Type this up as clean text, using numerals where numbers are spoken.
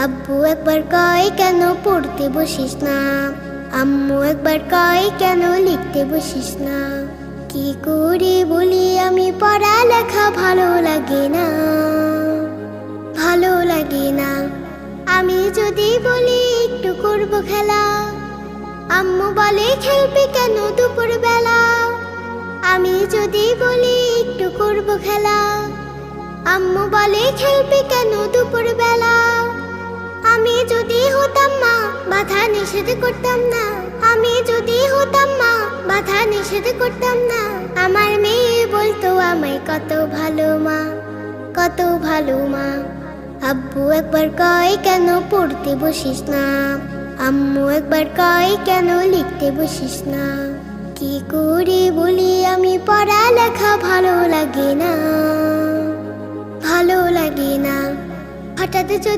আব্বু একবার কয় কেন পড়তে বসিস না, আম্মু একবার কয় কেন লিখতে বসিস না। কি করে বলি আমি পড়ালেখা ভালো লাগে না, ভালো লাগে না। আমি যদি বলি একটু করব খেলা, আম্মু বলে খেলবে কেন দুপুর বেলা। আমি যদি বলি একটু করব খেলা, আম্মু বলে খেলবে কেন দুপুর বেলা। আমি যদি হতাম মা বাধা নিষেধ করতাম না, আমি যদি হতাম মা বাধা নিষেধ করতাম না। আমার মেয়ে বলতো আমায় কত ভালো মা, কত ভালো মা। আব্বু একবার কয় কেন পড়তে বসিস না, আম্মু একবার কয় কেন লিখতে বসিস না। কি করে বলি আমি পড়ালেখা ভালো লাগে না, ভালো লাগে না। হঠাৎ যদি